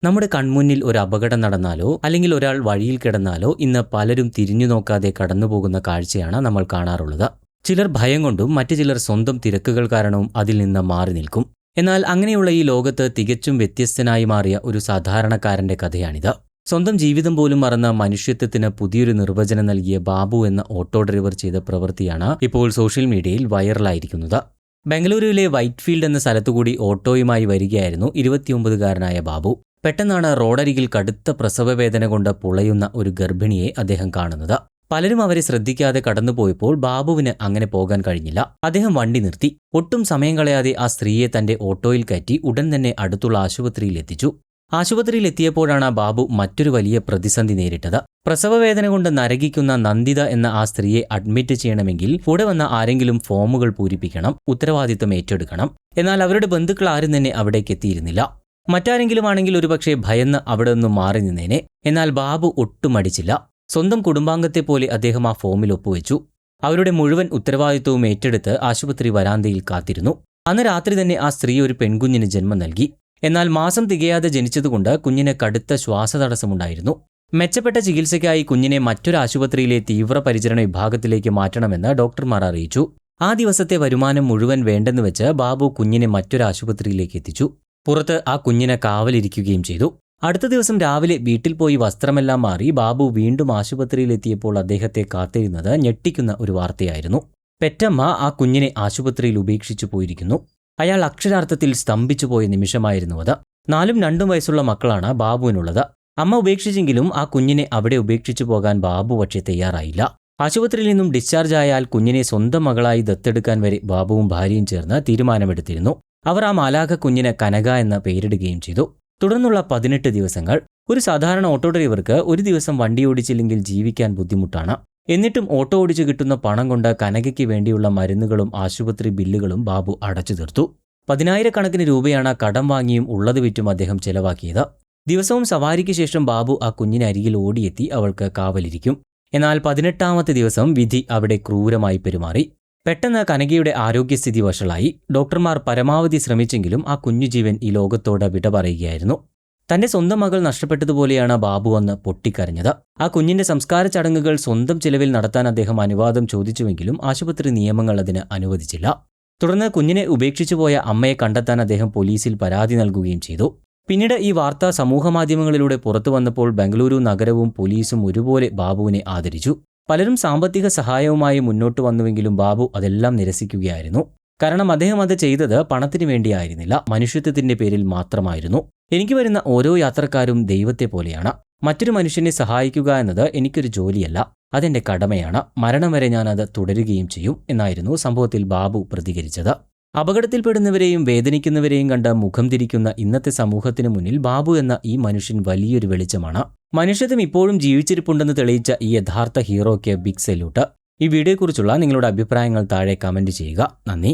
നമ്മുടെ കൺമുന്നിൽ ഒരു അപകടം നടന്നാലോ അല്ലെങ്കിൽ ഒരാൾ വഴിയിൽ കിടന്നാലോ ഇന്ന് പലരും തിരിഞ്ഞു നോക്കാതെ കടന്നുപോകുന്ന കാഴ്ചയാണ് നമ്മൾ കാണാറുള്ളത്. ചിലർ ഭയം കൊണ്ടും മറ്റു ചിലർ സ്വന്തം തിരക്കുകൾ കാരണവും അതിൽ നിന്ന് മാറി നിൽക്കും. എന്നാൽ അങ്ങനെയുള്ള ഈ ലോകത്ത് തികച്ചും വ്യത്യസ്തനായി മാറിയ ഒരു സാധാരണക്കാരന്റെ കഥയാണിത്. സ്വന്തം ജീവിതം പോലും മറന്ന മനുഷ്യത്വത്തിന് പുതിയൊരു നിർവചനം നൽകിയ ബാബു എന്ന ഓട്ടോ ഡ്രൈവർ ചെയ്ത പ്രവൃത്തിയാണ് ഇപ്പോൾ സോഷ്യൽ മീഡിയയിൽ വൈറലായിരിക്കുന്നത്. ബംഗളൂരുവിലെ വൈറ്റ്ഫീൽഡ് എന്ന സ്ഥലത്തുകൂടി ഓട്ടോയുമായി വരികയായിരുന്നു 29-കാരനായ ബാബു. പെട്ടെന്നാണ് റോഡരികിൽ കടുത്ത പ്രസവവേദന കൊണ്ട് പുളയുന്ന ഒരു ഗർഭിണിയെ അദ്ദേഹം കാണുന്നത്. പലരും അവരെ ശ്രദ്ധിക്കാതെ കടന്നുപോയപ്പോൾ ബാബുവിന് അങ്ങനെ പോകാൻ കഴിഞ്ഞില്ല. അദ്ദേഹം വണ്ടി നിർത്തി. ഒട്ടും സമയം കളയാതെ ആ സ്ത്രീയെ തന്റെ ഓട്ടോയിൽ കയറ്റി ഉടൻ തന്നെ അടുത്തുള്ള ആശുപത്രിയിൽ എത്തിച്ചു. ആശുപത്രിയിൽ എത്തിയപ്പോഴാണ് ബാബു മറ്റൊരു വലിയ പ്രതിസന്ധി നേരിട്ടത്. പ്രസവവേദന കൊണ്ട് നരകിക്കുന്ന നന്ദിത എന്ന ആ സ്ത്രീയെ അഡ്മിറ്റ് ചെയ്യണമെങ്കിൽ കൂടെ വന്ന ആരെങ്കിലും ഫോമുകൾ പൂരിപ്പിക്കണം, ഉത്തരവാദിത്തം ഏറ്റെടുക്കണം. എന്നാൽ അവരുടെ ബന്ധുക്കൾ ആരും തന്നെ അവിടേക്ക് എത്തിയിരുന്നില്ല. മറ്റാരെങ്കിലും ആണെങ്കിൽ ഒരുപക്ഷെ ഭയന്ന് അവിടെ നിന്നും മാറി നിന്നേനെ. എന്നാൽ ബാബു ഒട്ടും മടിച്ചില്ല. സ്വന്തം കുടുംബാംഗത്തെ പോലെ അദ്ദേഹം ആ ഫോമിൽ ഒപ്പുവെച്ചു. അവരുടെ മുഴുവൻ ഉത്തരവാദിത്വവും ഏറ്റെടുത്ത് ആശുപത്രി വരാന്തയിൽ കാത്തിരുന്നു. അന്ന് രാത്രി തന്നെ ആ സ്ത്രീ ഒരു പെൺകുഞ്ഞിന് ജന്മം നൽകി. എന്നാൽ മാസം തികയാതെ ജനിച്ചതുകൊണ്ട് കുഞ്ഞിന് കടുത്ത ശ്വാസതടസ്സമുണ്ടായിരുന്നു. മെച്ചപ്പെട്ട ചികിത്സയ്ക്കായി കുഞ്ഞിനെ മറ്റൊരു ആശുപത്രിയിലെ തീവ്രപരിചരണ വിഭാഗത്തിലേക്ക് മാറ്റണമെന്ന് ഡോക്ടർമാർ അറിയിച്ചു. ആ ദിവസത്തെ വരുമാനം മുഴുവൻ വേണ്ടെന്ന് വെച്ച് ബാബു കുഞ്ഞിനെ മറ്റൊരു ആശുപത്രിയിലേക്ക് എത്തിച്ചു. പുറത്ത് ആ കുഞ്ഞിനെ കാവലിരിക്കുകയും ചെയ്തു. അടുത്ത ദിവസം രാവിലെ വീട്ടിൽ പോയി വസ്ത്രമെല്ലാം മാറി ബാബു വീണ്ടും ആശുപത്രിയിലെത്തിയപ്പോൾ അദ്ദേഹത്തെ കാത്തിരുന്നത് ഞെട്ടിക്കുന്ന ഒരു വാർത്തയായിരുന്നു. പെറ്റമ്മ ആ കുഞ്ഞിനെ ആശുപത്രിയിൽ ഉപേക്ഷിച്ചു പോയിരിക്കുന്നു. അയാൾ അക്ഷരാർത്ഥത്തിൽ സ്തംഭിച്ചുപോയ നിമിഷമായിരുന്നു അത്. 4ഉം 2ഉം വയസ്സുള്ള മക്കളാണ് ബാബുവിനുള്ളത്. അമ്മ ഉപേക്ഷിച്ചെങ്കിലും ആ കുഞ്ഞിനെ അവിടെ ഉപേക്ഷിച്ചു പോകാൻ ബാബു പക്ഷേ തയ്യാറായില്ല. ആശുപത്രിയിൽ നിന്നും ഡിസ്ചാർജ് ആയാൽ കുഞ്ഞിനെ സ്വന്തം മകളായി ദത്തെടുക്കാൻ വരെ ബാബുവും ഭാര്യയും ചേർന്ന് തീരുമാനമെടുത്തിരുന്നു. അവർ ആ മാലാഖ കുഞ്ഞിന് കനക എന്ന പേരിടുകയും ചെയ്തു. തുടർന്നുള്ള 18 ദിവസങ്ങൾ ഒരു സാധാരണ ഓട്ടോ ഡ്രൈവർക്ക് ഒരു ദിവസം വണ്ടി ഓടിച്ചില്ലെങ്കിൽ ജീവിക്കാൻ ബുദ്ധിമുട്ടാണ്. എന്നിട്ടും ഓട്ടോ ഓടിച്ചു കിട്ടുന്ന പണം കൊണ്ട് കനകയ്ക്ക് വേണ്ടിയുള്ള മരുന്നുകളും ആശുപത്രി ബില്ലുകളും ബാബു അടച്ചു തീർത്തു. 10,000 രൂപയാണ് കടം വാങ്ങിയും ഉള്ളത് വിറ്റും അദ്ദേഹം ചെലവാക്കിയത്. ദിവസവും സവാരിക്ക് ശേഷം ബാബു ആ കുഞ്ഞിന് അരികിൽ ഓടിയെത്തി അവൾക്ക് കാവലിരിക്കും. എന്നാൽ 18ാമത്തെ ദിവസം വിധി അവിടെ ക്രൂരമായി പെരുമാറി. പെട്ടെന്ന് കനകയുടെ ആരോഗ്യസ്ഥിതി വഷളായി. ഡോക്ടർമാർ പരമാവധി ശ്രമിച്ചെങ്കിലും ആ കുഞ്ഞുജീവൻ ഈ ലോകത്തോട് വിട പറയുകയായിരുന്നു. തന്റെ സ്വന്തം മകൾ നഷ്ടപ്പെട്ടതുപോലെയാണ് ബാബു അന്ന് പൊട്ടിക്കരഞ്ഞത്. ആ കുഞ്ഞിന്റെ സംസ്കാര ചടങ്ങുകൾ സ്വന്തം ചിലവിൽ നടത്താൻ അദ്ദേഹം അനുവാദം ചോദിച്ചുവെങ്കിലും ആശുപത്രി നിയമങ്ങൾ അതിന് അനുവദിച്ചില്ല. തുടർന്ന് കുഞ്ഞിനെ ഉപേക്ഷിച്ചു പോയ അമ്മയെ കണ്ടെത്താൻ അദ്ദേഹം പോലീസിൽ പരാതി നൽകുകയും ചെയ്തു. പിന്നീട് ഈ വാർത്ത സമൂഹമാധ്യമങ്ങളിലൂടെ പുറത്തു വന്നപ്പോൾ ബംഗളൂരു നഗരവും പോലീസും ഒരുപോലെ ബാബുവിനെ ആദരിച്ചു. പലരും സാമ്പത്തിക സഹായവുമായി മുന്നോട്ട് വന്നുവെങ്കിലും ബാബു അതെല്ലാം നിരസിക്കുകയായിരുന്നു. കാരണം അദ്ദേഹം അത് ചെയ്തത് പണത്തിന് വേണ്ടിയായിരുന്നില്ല, മനുഷ്യത്വത്തിന്റെ പേരിൽ മാത്രമായിരുന്നു. എനിക്ക് വരുന്ന ഓരോ യാത്രക്കാരും ദൈവത്തെ പോലെയാണ്. മറ്റൊരു മനുഷ്യനെ സഹായിക്കുക എന്നത് എനിക്കൊരു ജോലിയല്ല, അതെന്റെ കടമയാണ്. മരണം വരെ ഞാൻ അത് തുടരുകയും ചെയ്യും എന്നായിരുന്നു സംഭവത്തിൽ ബാബു പ്രതികരിച്ചത്. അപകടത്തിൽപ്പെടുന്നവരെയും വേദനിക്കുന്നവരെയും കണ്ട് മുഖം തിരിക്കുന്ന ഇന്നത്തെ സമൂഹത്തിന് മുന്നിൽ ബാബു എന്ന ഈ മനുഷ്യൻ വലിയൊരു വെളിച്ചമാണ്. മനുഷ്യത്വം ഇപ്പോഴും ജീവിച്ചിരിപ്പുണ്ടെന്ന് തെളിയിച്ച ഈ യഥാർത്ഥ ഹീറോയ്ക്ക് ബിഗ് സല്യൂട്ട്. ഈ വീഡിയോയെക്കുറിച്ചുള്ള നിങ്ങളുടെ അഭിപ്രായങ്ങൾ താഴെ കമന്റ് ചെയ്യുക. നന്ദി.